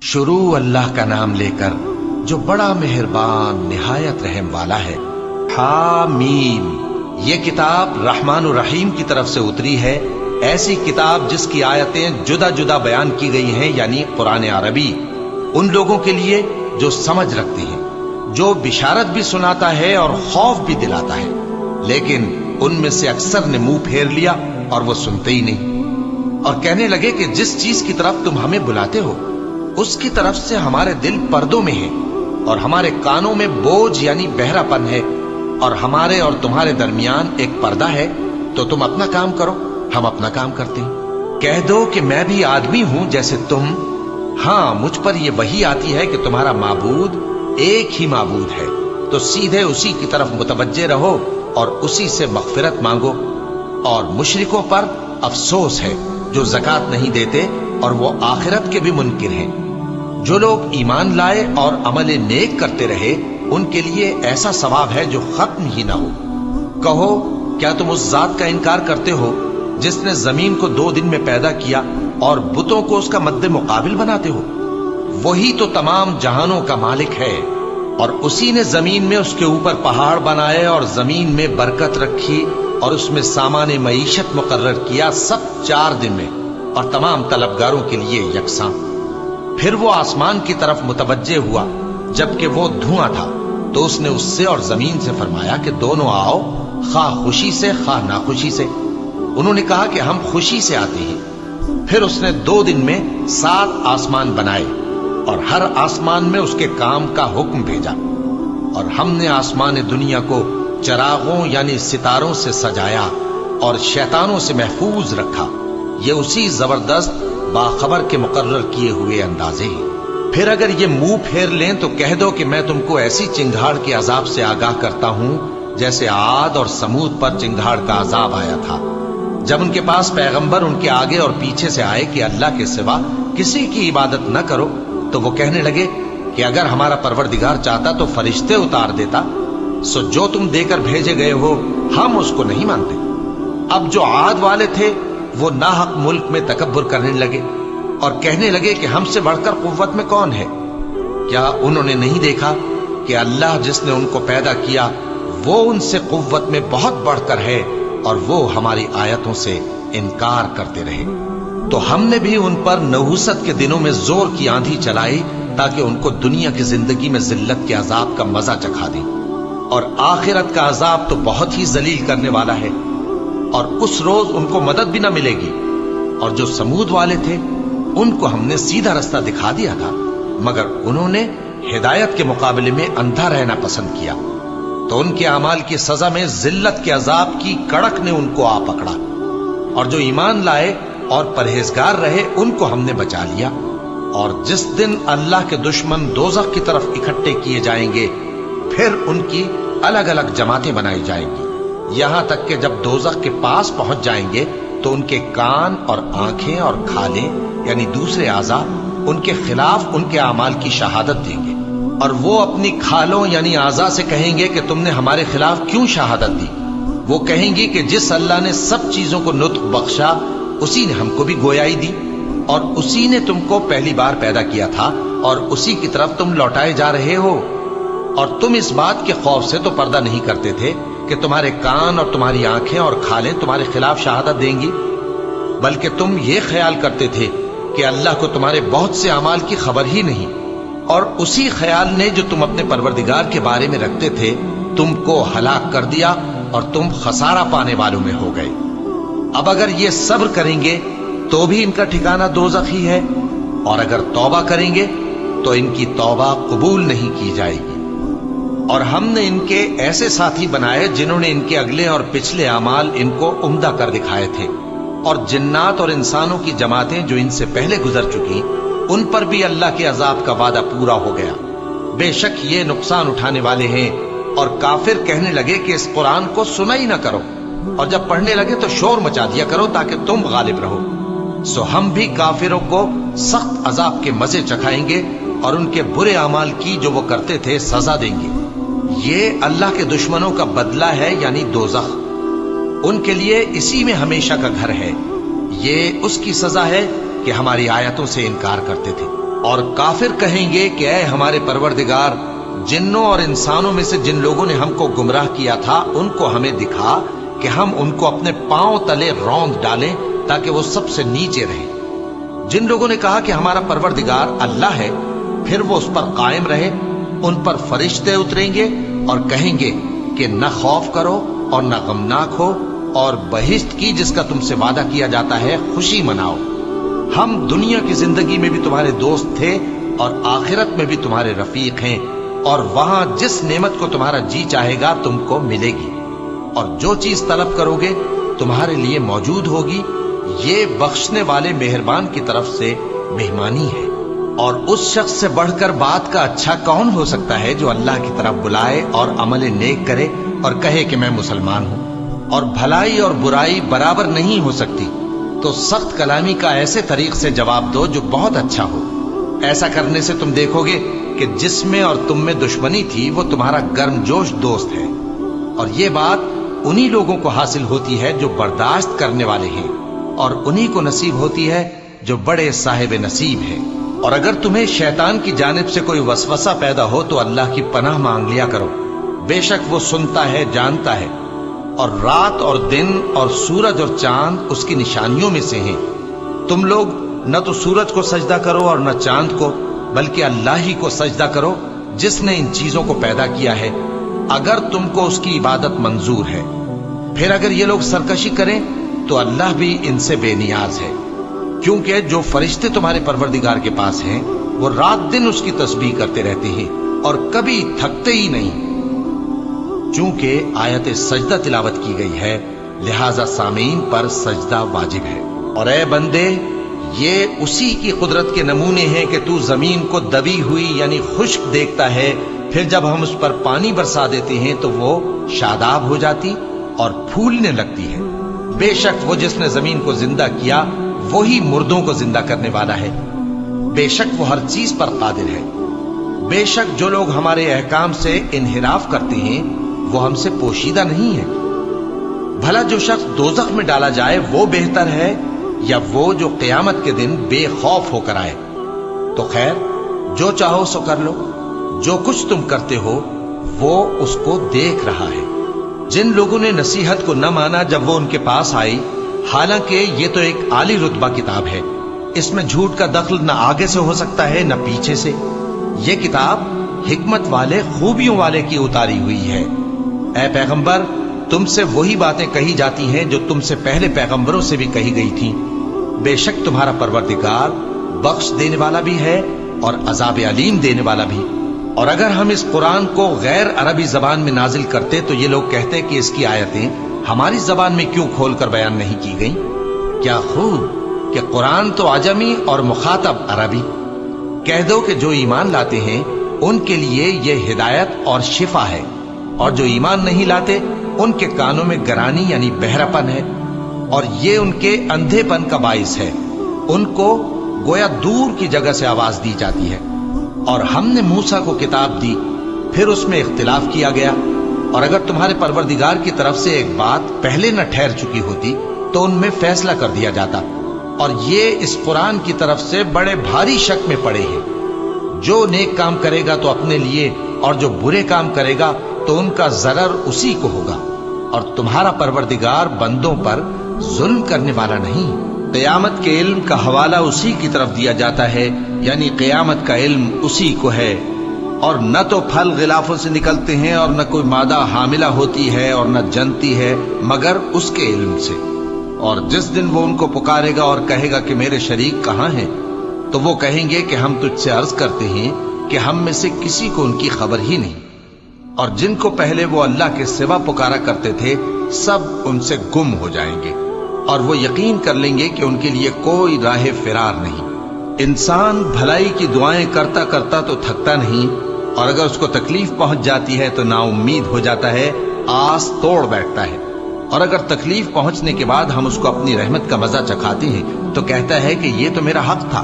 شروع اللہ کا نام لے کر جو بڑا مہربان نہایت رحم والا ہے۔ حامیم، یہ کتاب رحمان الرحیم کی طرف سے اتری ہے، ایسی کتاب جس کی آیتیں جدا جدا بیان کی گئی ہیں، یعنی قرآن عربی، ان لوگوں کے لیے جو سمجھ رکھتے ہیں، جو بشارت بھی سناتا ہے اور خوف بھی دلاتا ہے، لیکن ان میں سے اکثر نے منہ پھیر لیا اور وہ سنتے ہی نہیں، اور کہنے لگے کہ جس چیز کی طرف تم ہمیں بلاتے ہو اس کی طرف سے ہمارے دل پردوں میں ہیں، اور ہمارے کانوں میں بوجھ یعنی بہرا پن ہے، اور ہمارے اور تمہارے درمیان ایک پردہ ہے، تو تم اپنا کام کرو، ہم اپنا کام کرتے ہیں۔ کہہ دو کہ میں بھی آدمی ہوں جیسے تم، ہاں مجھ پر یہ وحی آتی ہے کہ تمہارا معبود ایک ہی معبود ہے، تو سیدھے اسی کی طرف متوجہ رہو اور اسی سے مغفرت مانگو۔ اور مشرکوں پر افسوس ہے جو زکوٰۃ نہیں دیتے اور وہ آخرت کے بھی منکر ہیں۔ جو لوگ ایمان لائے اور عمل نیک کرتے رہے ان کے لیے ایسا ثواب ہے جو ختم ہی نہ ہو۔ کہو کیا تم اس ذات کا انکار کرتے ہو جس نے زمین کو 2 دن میں پیدا کیا اور بتوں کو اس کا مد مقابل بناتے ہو؟ وہی تو تمام جہانوں کا مالک ہے، اور اسی نے زمین میں اس کے اوپر پہاڑ بنائے اور زمین میں برکت رکھی اور اس میں سامان معیشت مقرر کیا، سب 4 دن میں، اور تمام طلبگاروں کے لیے یکساں۔ پھر وہ آسمان کی طرف متوجہ ہوا جبکہ وہ دھواں تھا، تو اس نے اس سے اور زمین سے فرمایا کہ دونوں آؤ، خواہ خوشی سے خواہ ناخوشی سے۔ انہوں نے کہا کہ ہم خوشی سے آتے ہیں۔ پھر اس نے 2 دن میں 7 آسمان بنائے اور ہر آسمان میں اس کے کام کا حکم بھیجا، اور ہم نے آسمان دنیا کو چراغوں یعنی ستاروں سے سجایا اور شیطانوں سے محفوظ رکھا۔ یہ اسی زبردست باخبر کے مقرر کیے ہوئے اندازے ہیں۔ پھر اگر یہ منہ پھیر لیں تو کہہ دو کہ میں تم کو ایسی چنگھاڑ کے عذاب سے آگاہ کرتا ہوں جیسے عاد اور سمود پر چنگھاڑ کا عذاب آیا تھا، جب ان کے پاس پیغمبر ان کے آگے اور پیچھے سے آئے کہ اللہ کے سوا کسی کی عبادت نہ کرو، تو وہ کہنے لگے کہ اگر ہمارا پروردگار چاہتا تو فرشتے اتار دیتا، سو جو تم دے کر بھیجے گئے ہو ہم اس کو نہیں مانتے۔ اب جو عاد والے تھے وہ ناحق ملک میں تکبر کرنے لگے اور کہنے لگے کہ ہم سے بڑھ کر قوت میں کون ہے؟ کیا انہوں نے نہیں دیکھا کہ اللہ جس نے ان کو پیدا کیا وہ ان سے قوت میں بہت بڑھ کر ہے، اور وہ ہماری آیتوں سے انکار کرتے رہے؟ تو ہم نے بھی ان پر نحوست کے دنوں میں زور کی آندھی چلائی تاکہ ان کو دنیا کی زندگی میں ذلت کے عذاب کا مزہ چکھا دیں، اور آخرت کا عذاب تو بہت ہی ذلیل کرنے والا ہے، اور اس روز ان کو مدد بھی نہ ملے گی۔ اور جو سمود والے تھے ان کو ہم نے سیدھا رستہ دکھا دیا تھا، مگر انہوں نے ہدایت کے مقابلے میں اندھا رہنا پسند کیا، تو ان کے اعمال کی سزا میں ذلت کے عذاب کی کڑک نے ان کو آ پکڑا۔ اور جو ایمان لائے اور پرہیزگار رہے ان کو ہم نے بچا لیا۔ اور جس دن اللہ کے دشمن دوزخ کی طرف اکٹھے کیے جائیں گے پھر ان کی الگ الگ جماعتیں بنائی جائیں گی، یہاں تک کہ جب دوزخ کے پاس پہنچ جائیں گے تو ان کے کان اور آنکھیں اور کھالیں یعنی دوسرے اعضاء ان کے خلاف ان کے اعمال کی شہادت دیں گے، اور وہ اپنی کھالوں یعنی اعضاء سے کہیں گے کہ تم نے ہمارے خلاف کیوں شہادت دی؟ وہ کہیں گی کہ جس اللہ نے سب چیزوں کو نطق بخشا اسی نے ہم کو بھی گویائی دی، اور اسی نے تم کو پہلی بار پیدا کیا تھا اور اسی کی طرف تم لوٹائے جا رہے ہو، اور تم اس بات کے خوف سے تو پردہ نہیں کرتے تھے کہ تمہارے کان اور تمہاری آنکھیں اور کھالیں تمہارے خلاف شہادت دیں گی، بلکہ تم یہ خیال کرتے تھے کہ اللہ کو تمہارے بہت سے اعمال کی خبر ہی نہیں، اور اسی خیال نے جو تم اپنے پروردگار کے بارے میں رکھتے تھے تم کو ہلاک کر دیا اور تم خسارہ پانے والوں میں ہو گئے۔ اب اگر یہ صبر کریں گے تو بھی ان کا ٹھکانہ دوزخ ہی ہے، اور اگر توبہ کریں گے تو ان کی توبہ قبول نہیں کی جائے گی۔ اور ہم نے ان کے ایسے ساتھی بنائے جنہوں نے ان کے اگلے اور پچھلے اعمال ان کو عمدہ کر دکھائے تھے، اور جنات اور انسانوں کی جماعتیں جو ان سے پہلے گزر چکی ان پر بھی اللہ کے عذاب کا وعدہ پورا ہو گیا۔ بے شک یہ نقصان اٹھانے والے ہیں۔ اور کافر کہنے لگے کہ اس قرآن کو سنا ہی نہ کرو، اور جب پڑھنے لگے تو شور مچا دیا کرو تاکہ تم غالب رہو۔ سو ہم بھی کافروں کو سخت عذاب کے مزے چکھائیں گے اور ان کے برے اعمال کی جو وہ کرتے تھے سزا دیں گے۔ یہ اللہ کے دشمنوں کا بدلہ ہے یعنی دوزخ، ان کے لیے اسی میں ہمیشہ کا گھر ہے۔ یہ اس کی سزا ہے کہ ہماری آیتوں سے انکار کرتے تھے۔ اور کافر کہیں گے کہ اے ہمارے پروردگار، جنوں اور انسانوں میں سے جن لوگوں نے ہم کو گمراہ کیا تھا ان کو ہمیں دکھا کہ ہم ان کو اپنے پاؤں تلے روند ڈالیں تاکہ وہ سب سے نیچے رہیں۔ جن لوگوں نے کہا کہ ہمارا پروردگار اللہ ہے، پھر وہ اس پر قائم رہے، ان پر فرشتے اتریں گے اور کہیں گے کہ نہ خوف کرو اور نہ غمناک ہو، اور بہشت کی جس کا تم سے وعدہ کیا جاتا ہے خوشی مناؤ۔ ہم دنیا کی زندگی میں بھی تمہارے دوست تھے اور آخرت میں بھی تمہارے رفیق ہیں، اور وہاں جس نعمت کو تمہارا جی چاہے گا تم کو ملے گی، اور جو چیز طلب کرو گے تمہارے لیے موجود ہوگی۔ یہ بخشنے والے مہربان کی طرف سے مہمانی ہے۔ اور اس شخص سے بڑھ کر بات کا اچھا کون ہو سکتا ہے جو اللہ کی طرف بلائے اور عمل نیک کرے اور کہے کہ میں مسلمان ہوں۔ اور بھلائی اور برائی برابر نہیں ہو سکتی، تو سخت کلامی کا ایسے طریق سے جواب دو جو بہت اچھا ہو۔ ایسا کرنے سے تم دیکھو گے کہ جس میں اور تم میں دشمنی تھی وہ تمہارا گرم جوش دوست ہے، اور یہ بات انہی لوگوں کو حاصل ہوتی ہے جو برداشت کرنے والے ہیں، اور انہی کو نصیب ہوتی ہے جو بڑے صاحب نصیب ہیں۔ اور اگر تمہیں شیطان کی جانب سے کوئی وسوسہ پیدا ہو تو اللہ کی پناہ مانگ لیا کرو، بے شک وہ سنتا ہے، جانتا ہے۔ اور رات اور دن اور سورج اور چاند اس کی نشانیوں میں سے ہیں۔ تم لوگ نہ تو سورج کو سجدہ کرو اور نہ چاند کو، بلکہ اللہ ہی کو سجدہ کرو جس نے ان چیزوں کو پیدا کیا ہے، اگر تم کو اس کی عبادت منظور ہے۔ پھر اگر یہ لوگ سرکشی کریں تو اللہ بھی ان سے بے نیاز ہے، کیونکہ جو فرشتے تمہارے پروردگار کے پاس ہیں وہ رات دن اس کی تسبیح کرتے رہتے ہیں اور کبھی تھکتے ہی نہیں۔ چونکہ آیت سجدہ تلاوت کی گئی ہے لہذا سامعین پر سجدہ واجب ہے۔ اور اے بندے، یہ اسی کی قدرت کے نمونے ہیں کہ تو زمین کو دبی ہوئی یعنی خشک دیکھتا ہے، پھر جب ہم اس پر پانی برسا دیتے ہیں تو وہ شاداب ہو جاتی اور پھولنے لگتی ہے۔ بے شک وہ جس نے زمین کو زندہ کیا وہی مردوں کو زندہ کرنے والا ہے، بے شک وہ ہر چیز پر قادر ہے۔ بے شک جو لوگ ہمارے احکام سے انحراف کرتے ہیں وہ ہم سے پوشیدہ نہیں ہے۔ بھلا جو شخص دوزخ میں ڈالا جائے وہ بہتر ہے یا وہ جو قیامت کے دن بے خوف ہو کر آئے؟ تو خیر، جو چاہو سو کر لو، جو کچھ تم کرتے ہو وہ اس کو دیکھ رہا ہے۔ جن لوگوں نے نصیحت کو نہ مانا جب وہ ان کے پاس آئی، حالانکہ یہ تو ایک اعلی رتبہ کتاب ہے، اس میں جھوٹ کا دخل نہ آگے سے ہو سکتا ہے نہ پیچھے سے۔ یہ کتاب حکمت والے، خوبیوں والے کی اتاری ہوئی ہے۔ اے پیغمبر، تم سے وہی باتیں کہی جاتی ہیں جو تم سے پہلے پیغمبروں سے بھی کہی گئی تھیں۔ بے شک تمہارا پروردگار بخش دینے والا بھی ہے اور عذاب علیم دینے والا بھی۔ اور اگر ہم اس قرآن کو غیر عربی زبان میں نازل کرتے تو یہ لوگ کہتے کہ اس کی آیتیں ہماری زبان میں کیوں کھول کر بیان نہیں کی گئیں؟ کیا خوب کہ قرآن تو عجمی اور مخاطب عربی۔ کہہ دو کہ جو ایمان لاتے ہیں ان کے لیے یہ ہدایت اور شفا ہے، اور جو ایمان نہیں لاتے ان کے کانوں میں گرانی یعنی بہراپن ہے، اور یہ ان کے اندھے پن کا باعث ہے۔ ان کو گویا دور کی جگہ سے آواز دی جاتی ہے۔ اور ہم نے موسیٰ کو کتاب دی، پھر اس میں اختلاف کیا گیا، اور اگر تمہارے پروردگار کی طرف سے ایک بات پہلے نہ ٹھہر چکی ہوتی تو ان میں فیصلہ کر دیا جاتا۔ اور یہ اس قرآن کی طرف سے بڑے بھاری شک میں پڑے ہیں۔ جو نیک کام کرے گا تو اپنے لیے، اور جو برے کام کرے گا تو ان کا ضرر اسی کو ہوگا، اور تمہارا پروردگار بندوں پر ظلم کرنے والا نہیں۔ قیامت کے علم کا حوالہ اسی کی طرف دیا جاتا ہے، یعنی قیامت کا علم اسی کو ہے۔ اور نہ تو پھل غلافوں سے نکلتے ہیں اور نہ کوئی مادہ حاملہ ہوتی ہے اور نہ جنتی ہے مگر اس کے علم سے۔ اور جس دن وہ ان کو پکارے گا اور کہے گا کہ میرے شریک کہاں ہیں، تو وہ کہیں گے کہ ہم تجھ سے عرض کرتے ہیں کہ ہم میں سے کسی کو ان کی خبر ہی نہیں۔ اور جن کو پہلے وہ اللہ کے سوا پکارا کرتے تھے سب ان سے گم ہو جائیں گے، اور وہ یقین کر لیں گے کہ ان کے لیے کوئی راہ فرار نہیں۔ انسان بھلائی کی دعائیں کرتا کرتا تو تھکتا نہیں، اور اگر اس کو تکلیف پہنچ جاتی ہے تو نا امید ہو جاتا ہے، آس توڑ بیٹھتا ہے۔ اور اگر تکلیف پہنچنے کے بعد ہم اس کو اپنی رحمت کا مزہ چکھاتے ہیں تو کہتا ہے کہ یہ تو میرا حق تھا،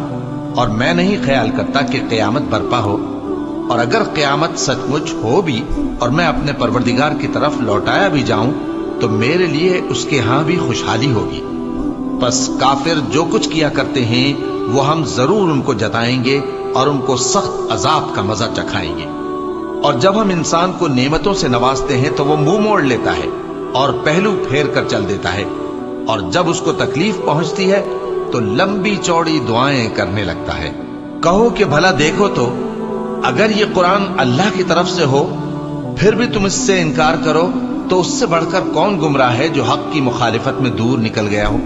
اور میں نہیں خیال کرتا کہ قیامت برپا ہو۔ اور اگر قیامت سچ مچ ہو بھی اور میں اپنے پروردگار کی طرف لوٹایا بھی جاؤں تو میرے لیے اس کے ہاں بھی خوشحالی ہوگی۔ پس کافر جو کچھ کیا کرتے ہیں وہ ہم ضرور ان کو جتائیں گے، اور ان کو سخت عذاب کا مزہ چکھائیں گے۔ اور جب ہم انسان کو نعمتوں سے نوازتے ہیں تو وہ منہ موڑ لیتا ہے اور پہلو پھیر کر چل دیتا ہے، اور جب اس کو تکلیف پہنچتی ہے تو لمبی چوڑی دعائیں کرنے لگتا ہے۔ کہو کہ بھلا دیکھو تو اگر یہ قرآن اللہ کی طرف سے ہو پھر بھی تم اس سے انکار کرو تو اس سے بڑھ کر کون گمراہ ہے جو حق کی مخالفت میں دور نکل گیا ہو۔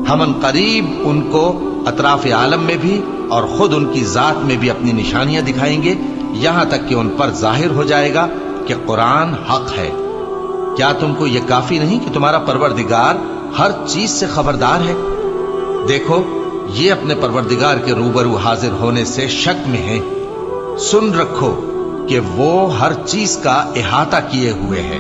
ہم ان قریب ان کو اطراف عالم میں بھی اور خود ان کی ذات میں بھی اپنی نشانیاں دکھائیں گے، یہاں تک کہ ان پر ظاہر ہو جائے گا کہ قرآن حق ہے۔ کیا تم کو یہ کافی نہیں کہ تمہارا پروردگار ہر چیز سے خبردار ہے؟ دیکھو یہ اپنے پروردگار کے روبرو حاضر ہونے سے شک میں ہیں۔ سن رکھو کہ وہ ہر چیز کا احاطہ کیے ہوئے ہے۔